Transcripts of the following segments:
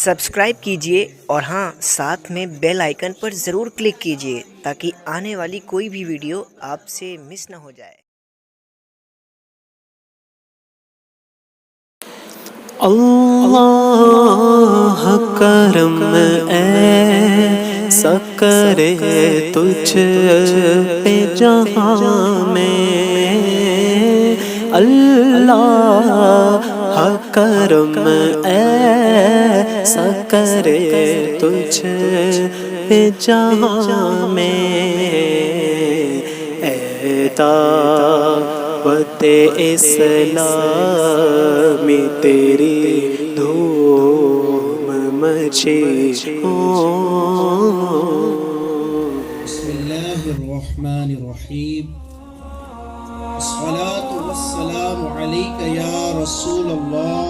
Subscribe کیجیے اور ہاں ساتھ میں بیل آئیکن پر ضرور کلک کیجیے تاکہ آنے والی کوئی بھی ویڈیو آپ سے مس نہ ہو جائے۔ اللہ کرم ایسا کرے تجھ پہ جہاں میں، اللہ کرم ایسا کرے تجھ پہ جہاں میں، اے دعوت اسلام تیری دھوم مچی ہو۔ بسم اللہ الرحمن الرحیم، الصلاة والسلام علیک یا رسول اللہ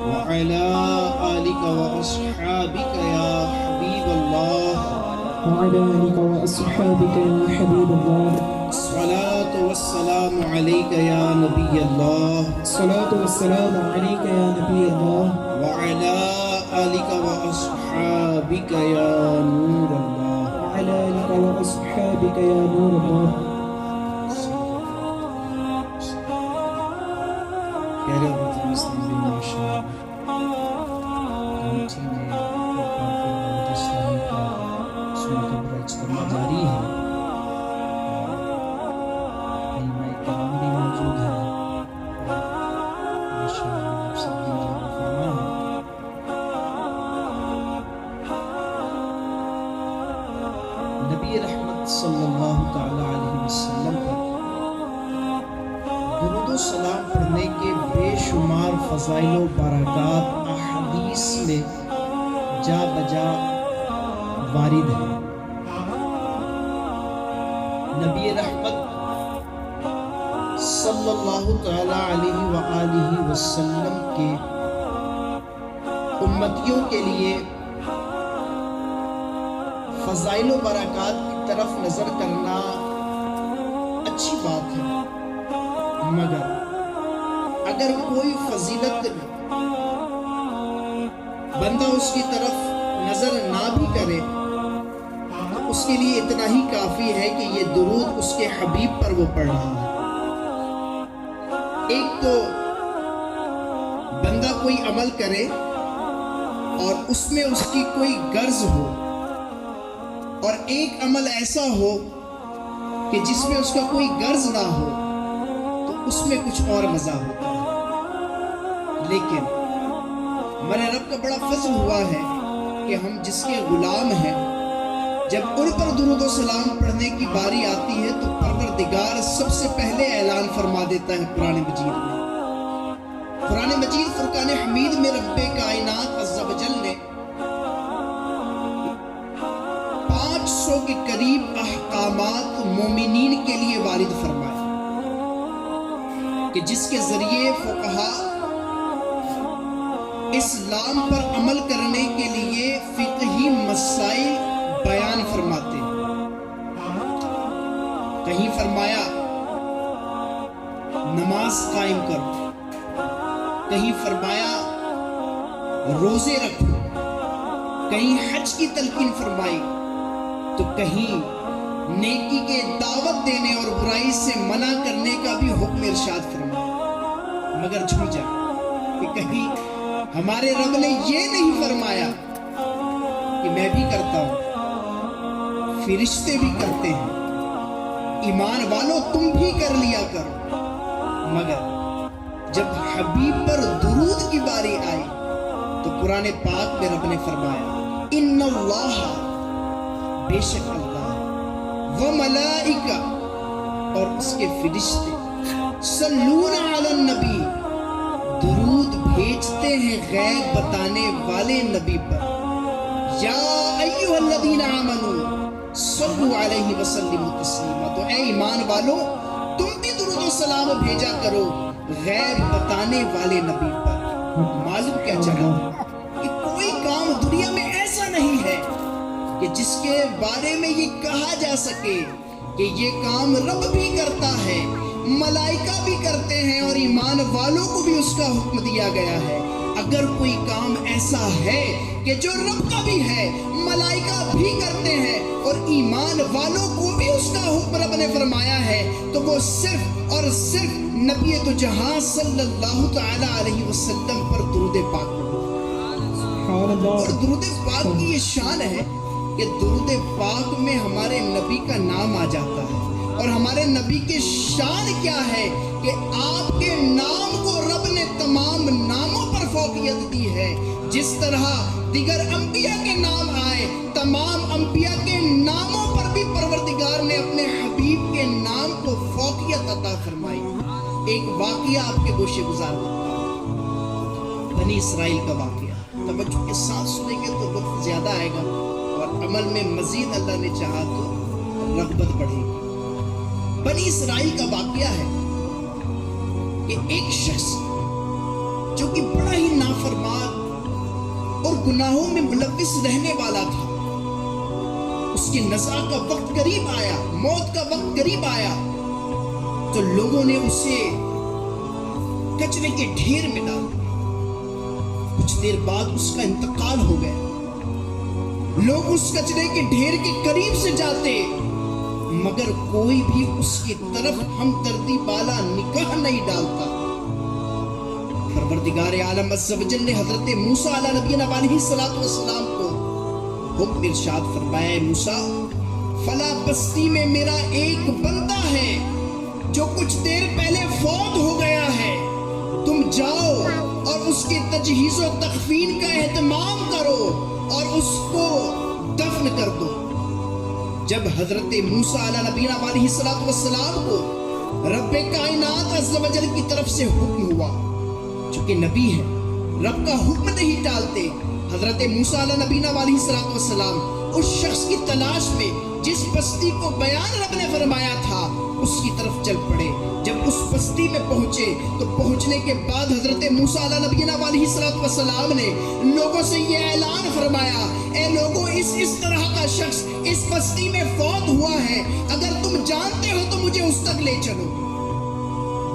وعلی آلک واصحابک یا حبیب اللہ، وعلى آلك وأصحابك يا حبيب الله، الصلاة والسلام علیک یا نبی اللہ الصلاة والسلام عليك يا نبي الله، وعلی آلک واصحابک یا نور اللہ۔ وعلى آلك وأصحابك يا نور الله۔ پیارے اور مسلم بن ماشاء کمیٹی میں اسلامی کا سنت برا اجتماع جاری ہے، علماء کرام بھی موجود ہیں، ماشاء اللہ آپ سب کی جان فرما ہے۔ نبی رحمت صلی اللہ تعالی علیہ وسلم پر درود و سلام پڑھنے کے بے شمار فضائل و برکات احادیث میں جا بجا وارد ہیں۔ نبی رحمت صلی اللہ تعالی علیہ وآلہ وسلم کے امتیوں کے لیے فضائل و برکات کی طرف نظر کرنا اچھی بات ہے، مگر اگر کوئی فضیلت بندہ اس کی طرف نظر نہ بھی کرے تو اس کے لیے اتنا ہی کافی ہے کہ یہ درود اس کے حبیب پر وہ پڑھ رہا ہے۔ ایک تو بندہ کوئی عمل کرے اور اس میں اس کی کوئی غرض ہو، اور ایک عمل ایسا ہو کہ جس میں اس کا کوئی غرض نہ ہو تو اس میں کچھ اور مزہ ہوتا ہے۔ لیکن ہمارے رب کا بڑا فضل ہوا ہے کہ ہم جس کے غلام ہیں، جب ان پر درود و سلام پڑھنے کی باری آتی ہے تو پروردگار سب سے پہلے اعلان فرما دیتا ہے قرآن مجید میں۔ قرآن مجید فرقان حمید میں رب کائنات عز و جل نے 500 کے قریب احکامات مومنین کے لیے وارد فرمائے کہ جس کے ذریعے فقہا اسلام پر عمل کرنے کے لیے فقہی مسائل بیان فرماتے ہیں۔ کہیں فرمایا نماز قائم کرو، کہیں فرمایا روزے رکھو، کہیں حج کی تلقین فرمائی، تو کہیں نیکی کے دعوت دینے اور برائی سے منع کرنے کا بھی حکم ارشاد فرمایا۔ مگر جھوٹ جا کہ کہیں ہمارے رب نے یہ نہیں فرمایا کہ میں بھی کرتا ہوں، فرشتے بھی کرتے ہیں، ایمان والوں تم بھی کر لیا کرو۔ مگر جب حبیب پر درود کی باری آئی تو قرآن پاک میں رب نے فرمایا ان اللہ، بے شک اللہ، و ملائکہ، اور اس کے فرشتے، صلون علی النبی، درود بھیجتے ہیں غیب بتانے والے نبی پر۔ یا ایھا الذین آمنوا صلوا علیہ وسلموا تسلیما، تو اے ایمان والو تم بھی درود و سلام بھیجا کرو غیب بتانے والے نبی پر۔ معلوم کیا چلا کہ کوئی کام دنیا میں ایسا نہیں ہے کہ جس کے بارے میں یہ کہا جا سکے کہ یہ کام رب بھی کرتا ہے، ملائکہ بھی کرتے ہیں اور ایمان والوں کو بھی اس کا حکم دیا گیا ہے۔ اگر کوئی کام ایسا ہے کہ جو رب کا بھی ہے، ملائکہ بھی کرتے ہیں اور ایمان والوں کو بھی اس کا حکم رب نے فرمایا ہے، تو وہ صرف اور صرف نبی تو جہاں صلی اللہ تعالی علیہ وسلم پر درود پاک پڑھو۔ اور درود پاک کی یہ شان ہے کہ درود پاک میں ہمارے نبی کا نام آ جاتا ہے، اور ہمارے نبی کے شان کیا ہے کہ آپ کے نام کو رب نے تمام ناموں پر فوقیت دی ہے۔ جس طرح دیگر انبیاء کے نام آئے، تمام انبیاء کے ناموں پر بھی پروردگار نے اپنے حبیب کے نام کو فوقیت عطا فرمائی۔ ایک واقعہ آپ کے گوشے گزار کرتا ہوں، بنی اسرائیل کا واقعہ۔ توجہ کے ساتھ سنیں گے تو لطف زیادہ آئے گا اور عمل میں مزید اللہ نے چاہا تو رغبت بڑھے گی۔ بنی اسرائیل کا واقعہ ہے کہ ایک شخص جو کہ بڑا ہی نافرمان اور گناہوں میں ملوث رہنے والا تھا، اس کی نزع کا وقت قریب آیا، موت کا وقت قریب آیا، تو لوگوں نے اسے کچرے کے ڈھیر میں ڈال دیا۔ کچھ دیر بعد اس کا انتقال ہو گیا۔ لوگ اس کچرے کے ڈھیر کے قریب سے جاتے مگر کوئی بھی اس کی طرف ہمدردی والا نگاہ نہیں ڈالتا۔ پروردگار عالم عز و جل نے حضرت موسیٰ علیہ نبینا علیہ السلام کو حکم ارشاد فرمایا، اے موسیٰ، فلاں بستی میں میرا ایک بندہ ہے جو کچھ دیر پہلے فوت ہو گیا ہے، تم جاؤ اور اس کی تجہیز و تکفین کا اہتمام کرو اور اس کو دفن کر دو۔ جب حضرت موسیٰ علیہ نبینا علیہ السلام کو رب کائنات عز و جل کی طرف سے حکم ہوا، چونکہ نبی ہے رب کا حکم نہیں ٹالتے، حضرت موسیٰ علیہ نبینا علیہ السلام اس شخص کی تلاش میں جس بستی کو بیان رب نے فرمایا تھا اس کی طرف چل پڑے۔ جب اس بستی میں پہنچے تو پہنچنے کے بعد حضرت موسیٰ علیہ نبینا علیہ السلام نے لوگوں سے یہ اعلان فرمایا، اے لوگوں، اس طرح کا شخص اس بستی میں فوت ہوا ہے، اگر تم جانتے ہو تو مجھے اس تک لے چلو۔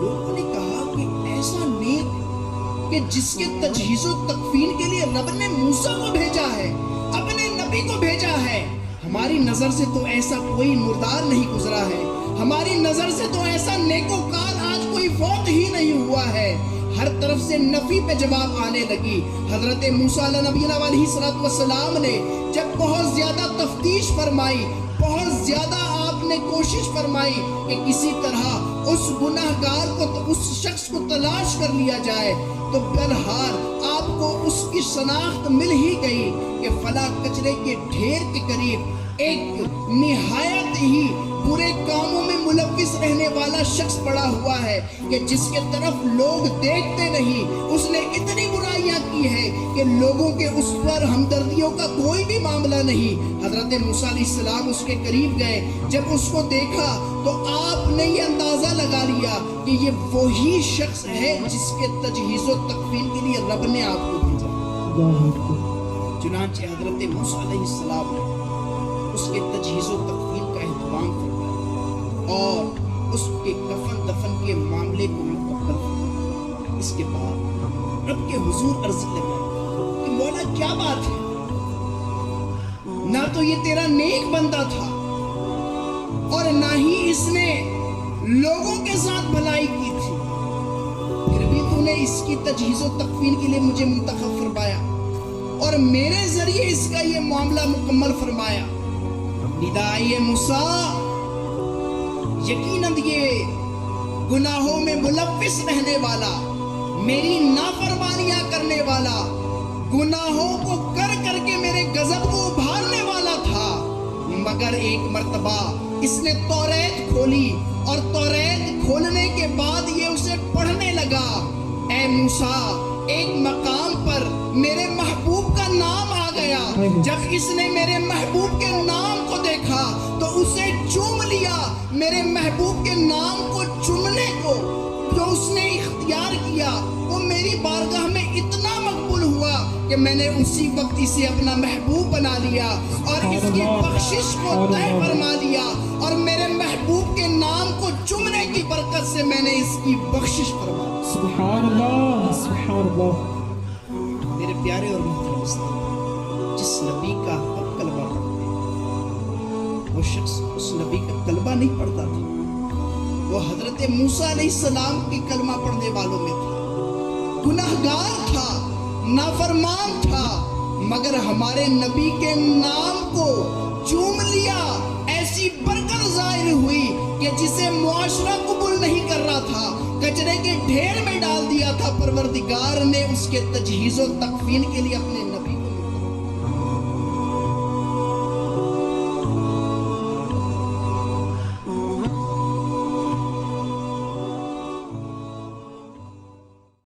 لوگوں نے کہا کہ ایسا نیک کہ جس کے تجہیز و تکفین کے لیے رب نے موسیٰ کو بھیجا ہے، اپنے نبی کو بھیجا ہے، ہماری نظر سے تو ایسا کوئی مردار نہیں گزرا ہے، ہماری نظر سے تو ایسا نیکوکار آج کوئی فوت ہی نہیں ہوا ہے۔ ہر طرف سے نفی پہ جواب آنے لگی۔ حضرت موسیٰ علیہ نبینا علیہ السلام نے جب بہت زیادہ تفتیش فرمائی، بہت زیادہ آپ نے کوشش فرمائی کہ کسی طرح اس گناہگار کو، اس شخص کو تلاش کر لیا جائے، تو بہرحال آپ کو اس کی شناخت مل ہی گئی کہ فلاں کچرے کے ڈھیر کے قریب ایک نہایت ہی برے کاموں میں ملوث رہنے والا شخص پڑا ہوا ہے کہ جس کے طرف لوگ دیکھتے نہیں، اس نے اتنی برائیاں کی ہے کہ لوگوں کے اس پر ہمدردیوں کا کوئی بھی معاملہ نہیں۔ حضرت موسیٰ علیہ السلام اس کے قریب گئے، جب اس کو دیکھا تو آپ نے یہ اندازہ لگا لیا کہ یہ وہی شخص ہے جس کے تجہیز و تکفین کے لیے رب نے آپ کو بھیجا۔ چنانچہ حضرت موسیٰ علیہ السلام نے اس کے تجہیز و تکفین کا اہتمام فرمایا اور اس کے کفن دفن کے معاملے کو مکمل فرمایا۔ اس کے بعد رب کے حضور عرض لگا کہ مولا کیا بات ہے، نہ تو یہ تیرا نیک بندہ تھا اور نہ ہی اس نے لوگوں کے ساتھ بھلائی کی تھی، پھر بھی تو نے اس کی تجہیز و تکفین کے لیے مجھے منتخب فرمایا اور میرے ذریعے اس کا یہ معاملہ مکمل فرمایا۔ ندائے موسیٰ، یقیناً یہ گناہوں میں ملوث رہنے والا، میری نافرمانیاں کرنے والا، گناہوں کو کر کر کے میرے غضب کو ابھارنے والا تھا، مگر ایک مرتبہ اس نے توریت کھولی اور توریت کھولنے کے بعد یہ اسے پڑھنے لگا۔ اے موسیٰ، ایک مقام پر میرے محبوب کا نام آ گیا، جب اس نے میرے محبوب کے نام کو دیکھا تو اسے چوم لیا۔ میرے محبوب کے نام کو چومنے کو جو اس نے اختیار کیا وہ میری بارگاہ میں اتنا مقبول ہوا کہ کہ میں نے اسی وقت اسے اپنا محبوب بنا لیا اور اس کی بخشش کو طے فرما لیا، اور میرے محبوب کے نام کو چومنے کی برکت سے میں نے اس کی بخشش فرما لی۔ سبحان اللہ، سبحان اللہ۔ میرے پیارے اور محترم اسلام، جس نبی کا ہم کلمہ پڑھتے ہیں وہ شخص اس نبی کا کلمہ نہیں پڑھتا تھا، وہ حضرت موسیٰ علیہ السلام کی کلمہ پڑھنے والوں میں تھا، گناہگار تھا، نافرمان تھا، مگر ہمارے نبی کے نام کو چوم لیا، ایسی برکت ظاہر ہوئی کہ جسے معاشرہ قبول نہیں کر رہا تھا، کچرے کے ڈھیر میں ڈال دیا تھا، پروردگار نے اس کے تجہیز و تکفین کے لیے اپنے